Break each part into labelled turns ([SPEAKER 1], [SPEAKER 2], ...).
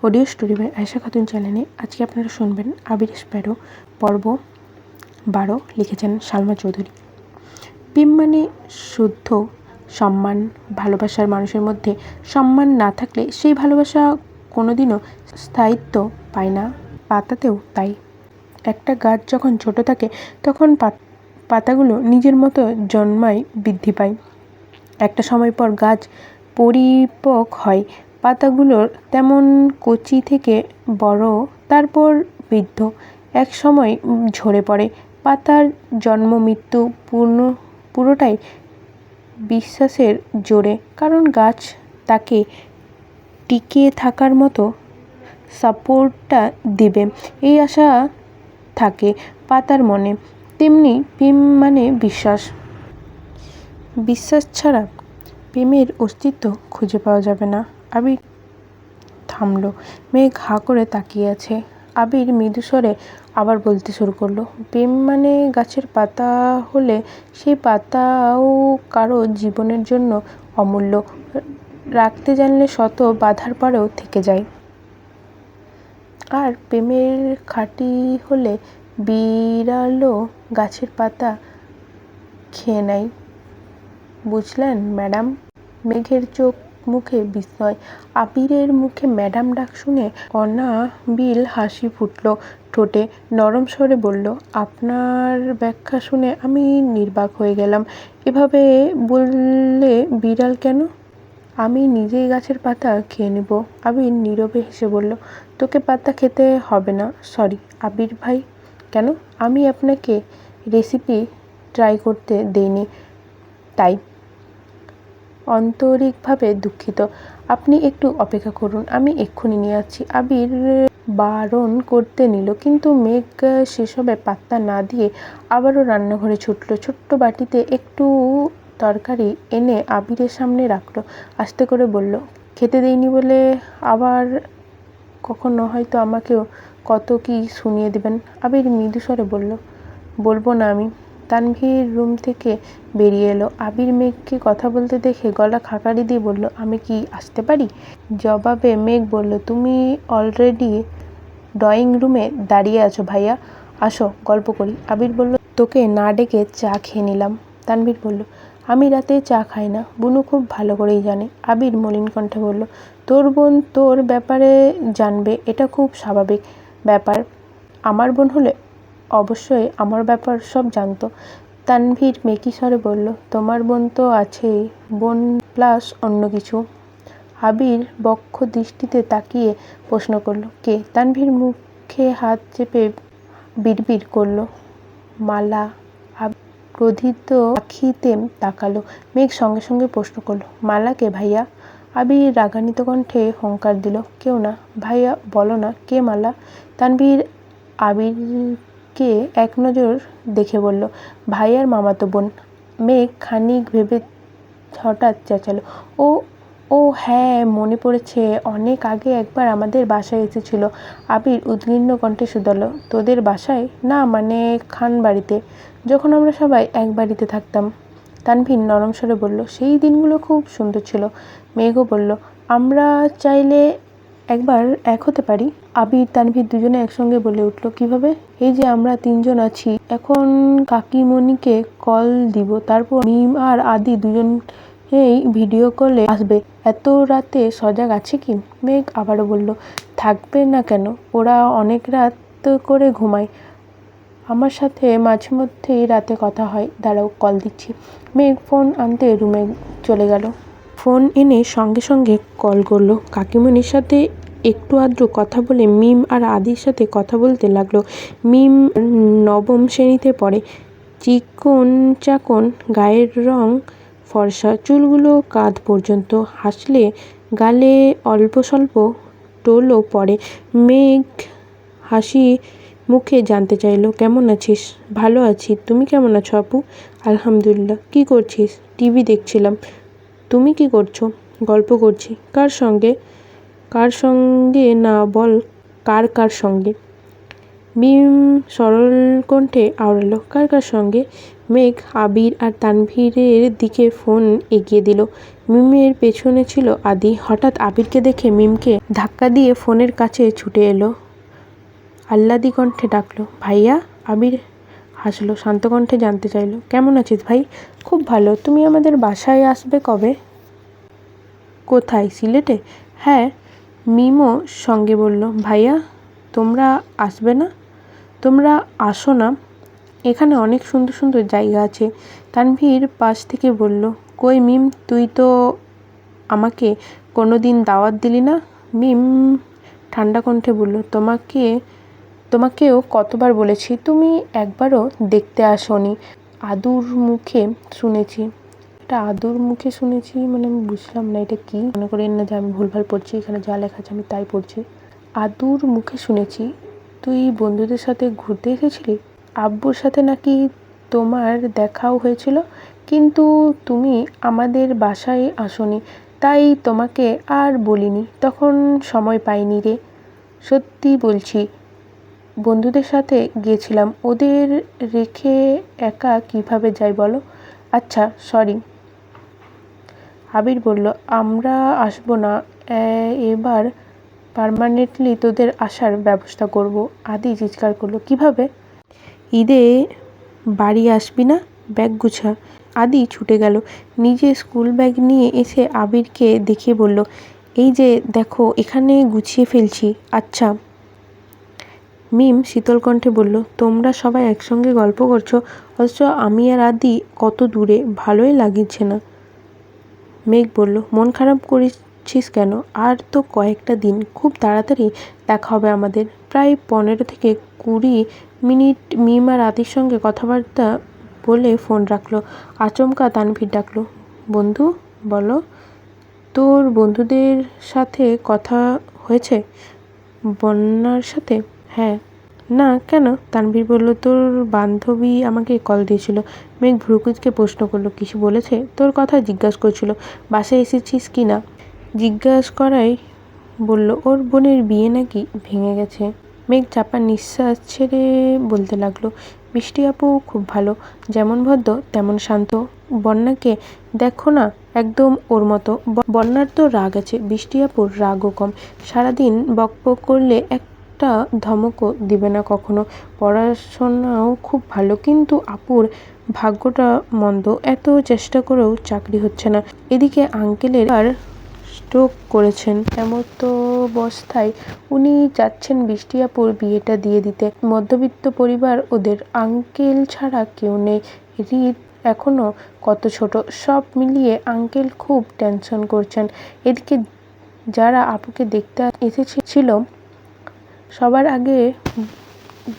[SPEAKER 1] Audio story by Ayesha Khatun চ্যানেলে আজকে আপনারা শুনবেন আবির স্প্যারো পর্ব 12, লিখেছেন সালমা চৌধুরী। প্রেম মানে শুদ্ধ সম্মান, ভালোবাসার মানুষের মধ্যে সম্মান না থাকলে সেই ভালোবাসা কোনোদিনও স্থায়িত্ব পায় না। পাতাতেও তাই। একটা গাছ যখন ছোট থাকে তখন পাতাগুলো নিজের মতো জন্মায়, বৃদ্ধি পায়। একটা সময় পর গাছ পরিপক্ক হয়, পাতাগুলোর তেমন কচি থেকে বড়, তারপর বৃদ্ধ, এক সময় ঝরে পড়ে। পাতার জন্ম মৃত্যু পুরোটাই বিশ্বাসের জোরে, কারণ গাছ তাকে টিকে থাকার মতো সাপোর্টটা দিবে, এই আশা থাকে পাতার মনে। তেমনি প্রেম মানে বিশ্বাস। বিশ্বাস ছাড়া প্রেমের অস্তিত্ব খুঁজে পাওয়া যাবে না। আবির থামল। মেঘ হাঁ করে তাকিয়ে আছে। আবির মৃদুস্বরে আবার বলতে শুরু করলো, প্রেম মানে গাছের পাতা হলে সেই পাতাও কারো জীবনের জন্য অমূল্য। রাখতে জানলে শত বাধার পরেও থেকে যায়। আর প্রেমের খাঁটি হলে বিড়ালও গাছের পাতা খেয়ে নেয়। বুঝলেন ম্যাডাম? মেঘের চোখ মুখে বিস্ময়। আবিরের মুখে ম্যাডাম ডাক শুনে অনাবিল হাসি ফুটল ঠোঁটে। নরম স্বরে বলল, আপনার ব্যাখ্যা শুনে আমি নির্বাক হয়ে গেলাম। এভাবে বললে বিড়াল কেন? আমি নিজেই গাছের পাতা খেয়ে নেব। আবির নীরবে হেসে বলল, তোকে পাতা খেতে হবে না। সরি আবির ভাই। কেন? আমি আপনাকে রেসিপি ট্রাই করতে দেইনি, তাই আন্তরিকভাবে দুঃখিত। আপনি একটু অপেক্ষা করুন, আমি এক্ষুনি নিয়ে আসছি। আবির বারণ করতে নিল, কিন্তু মেঘ সেসবে পাত্তা না দিয়ে আবারও রান্নাঘরে ছুটল। ছোট্ট বাটিতে একটু তরকারি এনে আবিরের সামনে রাখলো। আস্তে করে বলল, খেতে দেইনি বলে আবার কখনো হয়তো আমাকেও কত কি শুনিয়ে দেবেন। আবির মৃদুস্বরে বলল, বলবো না আমি। তানভীর রুম থেকে বেরিয়ে এলো। আবির মেঘকে কথা বলতে দেখে গলা খাকারি দিয়ে বলল, আমি কি আসতে পারি? জবাবে মেঘ বলল, তুমি অলরেডি ড্রয়িং রুমে দাঁড়িয়ে আছো ভাইয়া, আসো গল্প করি। আবির বলল, তোকে না ডেকে চা খেয়ে নিলাম। তানভীর বলল, আমি রাতে চা খাই না, বুনু খুব ভালো করেই জানে। আবির মলিন কণ্ঠে বলল, তোর বোন তোর ব্যাপারে জানবে, এটা খুব স্বাভাবিক ব্যাপার। আমার বোন হলে অবশ্যই আমার ব্যাপার সব জানতো। তানভীর মেকি স্বরে বলল, তোমার বোন তো আছেই, বোন প্লাস অন্য কিছু। আবির বক্ষ দৃষ্টিতে তাকিয়ে প্রশ্ন করল, কে? তানভীর মুখে হাত চেপে বিড়বিড় করল, মালা। ক্রোধিত আখিতে তাকালো। মেঘ সঙ্গে সঙ্গে প্রশ্ন করল, মালা কে ভাইয়া? আবির রাগান্বিত কণ্ঠে হুঙ্কার দিল, কেউ না ভাইয়া, বলো না কে মালা? তানভীর আবিরকে এক নজর দেখে বলল, ভাইয়ার মামাতো বোন। মেঘ খানিক ভেবে হঠাৎ চেঁচালো, ও ও হ্যাঁ, মনে পড়েছে, অনেক আগে একবার আমাদের বাসায় এসেছিল। আবির উদ্বিগ্ন কণ্ঠে শুধালো, তোদের বাসায়? না মানে খান বাড়িতে, যখন আমরা সবাই এক বাড়িতে থাকতাম। তানভীর নরম স্বরে বলল, সেই দিনগুলো খুব সুন্দর ছিল। মেঘও বলল, আমরা চাইলে একবার এক হতে পারি। আবির তানভীর দুজনে একসঙ্গে বলে উঠল, কিভাবে? এই যে আমরা তিনজন আছি, এখন কাকিমণিকে কল দিব, তারপর মিম আর আদি দুজন এই ভিডিও কলে আসবে। এত রাতে সজাগ আছে কি? মেঘ আবারও বলল, থাকবে না কেন, ওরা অনেক রাত করে ঘুমায়। আমার সাথে মাঝে মধ্যেই রাতে কথা হয়, দাঁড়াও কল দিচ্ছি। মেঘ ফোন আনতে রুমে চলে গেল। ফোন এনে সঙ্গে সঙ্গে কল করলো। কাকিমণির সাথে একটু আধটু কথা বলে মিম আর আদির সাথে কথা বলতে লাগলো। মিম নবম শ্রেণীতে পড়ে, চিকন চাকন, গায়ের রং ফর্সা, চুলগুলো কাঁধ পর্যন্ত, হাসলে গালে অল্প স্বল্প টোলও পড়ে। মেঘ হাসি মুখে জানতে চাইলো, কেমন আছিস? ভালো আছি, তুমি কেমন আছো আপু? আলহামদুলিল্লাহ। কি করছিস? টিভি দেখছিলাম। তুমি কি করছো? গল্প করছি। কার সঙ্গে? কার সঙ্গে না বল, কার কার সঙ্গে? মিম সরল কণ্ঠে আওড়ালো, কার কার সঙ্গে? মেঘ আবির আর তানভীরের দিকে ফোন এগিয়ে দিল। মিমের পেছনে ছিল আদি। হঠাৎ আবিরকে দেখে মিমকে ধাক্কা দিয়ে ফোনের কাছে ছুটে এলো। আহ্লাদি কণ্ঠে ডাকলো, ভাইয়া। আবির হাসলো, শান্ত কণ্ঠে জানতে চাইলো, কেমন আছিস ভাই? খুব ভালো। তুমি আমাদের বাসায় আসবে কবে? কোথায়, সিলেটে? হ্যাঁ, মিমও সঙ্গে বলল। ভাইয়া, তোমরা আসবে না? তোমরা আসো না, এখানে অনেক সুন্দর সুন্দর জায়গা আছে। তানভীর পাশ থেকে বলল, কই মিম, তুই তো আমাকে কোনো দিন দাওয়াত দিলি না? মিম ঠান্ডা কণ্ঠে বলল, তোমাকেও কতবার বলেছি, তুমি একবারও দেখতে আসোনি। আদুর মুখে শুনেছি। এটা আদুর মুখে শুনেছি মানে আমি বুঝলাম না এটা কি। মনে করেন না যে আমি ভুলভাল পড়ছি, এখানে যা লেখা আছে আমি তাই পড়ছি। আদুর মুখে শুনেছি তুই বন্ধুদের সাথে ঘুরতে এসেছিলি। আব্বুর সাথে নাকি তোমার দেখাও হয়েছিল, কিন্তু তুমি আমাদের বাসায় আসোনি, তাই তোমাকে আর বলিনি, তখন সময় পাইনি রে। সত্যি বলছি, বন্ধুদের সাথে গিয়েছিলাম, ওদের রেখে একা কিভাবে যাই বলো। আচ্ছা সরি। আবির বলল, আমরা আসবো না, এবার পার্মানেন্টলি তোদের আসার ব্যবস্থা করব। আদি চিৎকার করলো, কিভাবে? ঈদে বাড়ি আসবি না? ব্যাগ গুছা। আদি ছুটে গেল, নিজে স্কুল ব্যাগ নিয়ে এসে আবিরকে দেখিয়ে বলল, এই যে দেখো, এখানে গুছিয়ে ফেলছি। আচ্ছা। মিম শীতল কণ্ঠে বলল, তোমরা সবাই একসঙ্গে গল্প করছো, অথচ আমি আর আদি কত দূরে, ভালোই লাগছে না। মেঘ বলল, মন খারাপ করেছিস কেন? আর তো কয়েকটা দিন, খুব তাড়াতাড়ি দেখা হবে আমাদের। প্রায় 15-20 মিনিট মিম আর আদির সঙ্গে কথাবার্তা বলে ফোন রাখলো। আচমকা তানভীর ডাকলো, বন্ধু বলো, তোর বন্ধুদের সাথে কথা হয়েছে? বন্যার সাথে? হ্যাঁ। না, কেন? তানভীর বলল, তোর বান্ধবী আমাকে কল দিয়েছিল। মেঘ ভ্রুকুচকে প্রশ্ন করলো, কিছু বলেছে? তোর কথা জিজ্ঞাসা করছিল, বাসায় এসেছিস কি না। জিজ্ঞাস করাই বলল, ওর বোনের বিয়ে নাকি ভেঙে গেছে। মেঘ চাপা নিঃশ্বাস ছেড়ে বলতে লাগলো, বৃষ্টি আপু খুব ভালো, যেমন ভদ্র তেমন শান্ত। বন্যাকে দেখো না, একদম ওর মতো। বন্যার তো রাগ আছে, বৃষ্টি আপুর রাগও কম। সারাদিন বকবক করলে একটা ধমকও দিবে না কখনো। পড়াশোনাও খুব ভালো, কিন্তু আপুর ভাগ্যটা মন্দ, এত চেষ্টা করেও চাকরি হচ্ছে না। এদিকে আঙ্কেলের আর স্ট্রোক করেছেন, এমতাবস্থায় উনি চাচ্ছেন বৃষ্টি আপুর বিয়েটা দিয়ে দিতে। মধ্যবিত্ত পরিবার ওদের, আঙ্কেল ছাড়া কেউ নেই। রিত এখনো কত ছোট। সব মিলিয়ে আঙ্কেল খুব টেনশন করছেন। এদিকে যারা আপুকে দেখতে এসেছিল সবার আগে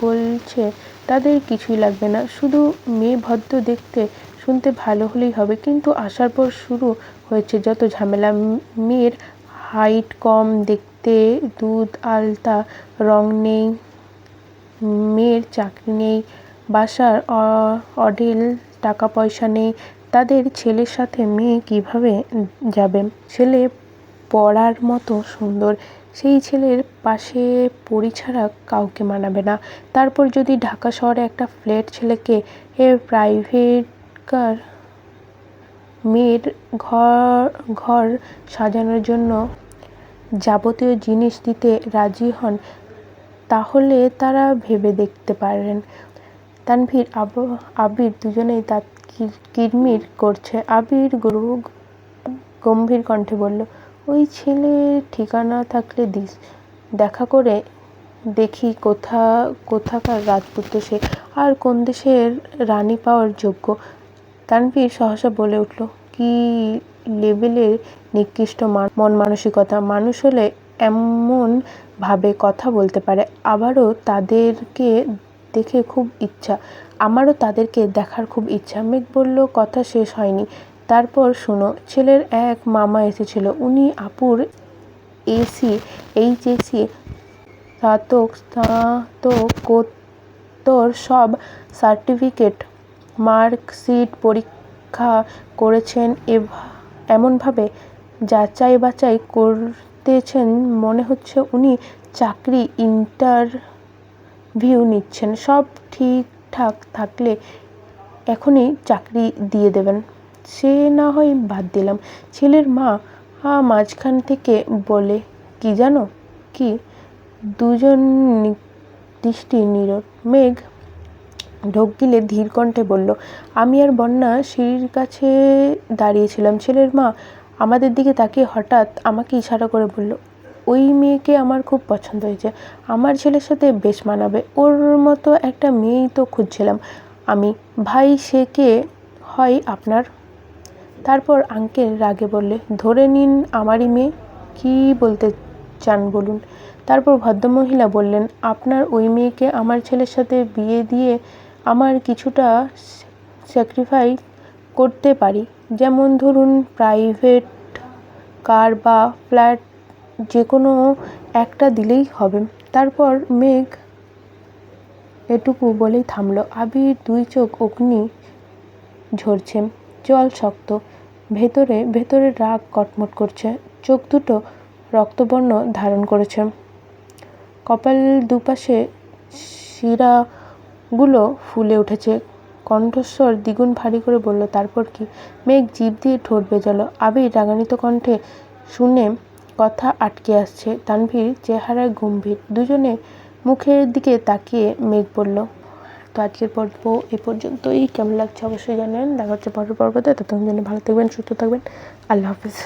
[SPEAKER 1] বলছে তাদের কিছুই লাগবে না, শুধু মেয়ে ভদ্র, দেখতে শুনতে ভালো হলেই হবে। কিন্তু আসার পর শুরু হয়েছে যত ঝামেলা। মেয়ের হাইট কম, দেখতে দুধ আলতা, রং নেই, মেয়ের চাকরি নেই, বাসার অঢেল টাকা পয়সা নেই। তাদের ছেলের সাথে মেয়ে কিভাবে যাবে? ছেলে পড়ার মতো সুন্দর, সেই ছেলের পাশে পরি ছাড়া কাউকে মানাবে না। তারপর যদি ঢাকা শহরে একটা ফ্ল্যাট ছেলেকে প্রাইভেট কার, মেয়ের ঘর সাজানোর জন্য যাবতীয় জিনিস দিতে রাজি হন, তাহলে তারা ভেবে দেখতে পারেন। তানভীর আবির দুজনেই দাঁত কিরমির করছে। আবির গম্ভীর কণ্ঠে বলল, ওই ছেলের ঠিকানা থাকলে দিস, দেখা করে দেখি কোথাকার রাজপুত্র সে, আর কোন দেশের রানী পাওয়ার যোগ্য। তানভীর সহসা বলে উঠল, কি লেভেলের নিকৃষ্ট মন মানসিকতা! মানুষ হলে এমন ভাবে কথা বলতে পারে। আমারও তাদেরকে দেখার খুব ইচ্ছা। মেঘ বলল, কথা শেষ হয়নি। তারপর শোনো, ছেলের এক মামা এসেছিল, উনি আপুর এইচএসসি স্নাতকোত্তর সব সার্টিফিকেট, মার্কশিট পরীক্ষা করেছেন। এমনভাবে যাচাই বাছাই করতেছেন মনে হচ্ছে উনি চাকরি ইন্টারভিউ নিচ্ছেন। সব ঠিকঠাক থাকলে এখনই চাকরি দিয়ে দেবেন। সে না হয় বাদ দিলাম, ছেলের মা মাঝখান থেকে বলে, কি জানো কি? দুজন দৃষ্টি নীরব। মেঘ ঢোক গিলে ধীর কণ্ঠে বলল, আমি আর বন্যা সিঁড়ির কাছে দাঁড়িয়েছিলাম। ছেলের মা আমাদের দিকে তাকিয়ে হঠাৎ আমাকে ইশারা করে বলল, ওই মেয়েকে আমার খুব পছন্দ হয়েছে, আমার ছেলের সাথে বেশ মানাবে, ওর মতো একটা মেয়েই তো খুঁজছিলাম আমি। ভাই, সে কে হয় আপনার? তারপর আঙ্কেল রাগে বললে, ধরে নিন আমারই মেয়ে। কি বলতে চান বলুন? তারপর ভদ্রমহিলা বললেন, আপনার ওই মেয়েকে আমার ছেলের সাথে বিয়ে দিয়ে আমার কিছুটা স্যাক্রিফাইস করতে পারি, যেমন ধরুন প্রাইভেট কার বা ফ্ল্যাট, যে কোনো একটা দিলেই হবে। তারপর মেঘ এটুকু বলেই থামল। আবির দুই চোখ অগ্নি ঝরছে, জল শক্ত, ভেতরে ভেতরে রাগ কটমট করছে, চোখ দুটো রক্তবর্ণ ধারণ করেছে, কপাল দুপাশে শিরাগুলো ফুলে উঠেছে। কণ্ঠস্বর দ্বিগুণ ভারী করে বলল, তারপর কি? মেঘ জিভ দিয়ে ঠোঁট ভেজালো। আবির রাগান্বিত কণ্ঠে শুনে কথা আটকে আসছে, তানভীর চেহারায় গম্ভীর। দুজনে মুখের দিকে তাকিয়ে মেঘ বলল, তো আজকের পর্ব এই পর্যন্তই। কেমন লাগছে অবশ্যই জানেন। দেখা হচ্ছে পরের পর্বতে। ততক্ষণ জন্য ভালো থাকবেন, সুস্থ থাকবেন। আল্লাহ হাফিজ।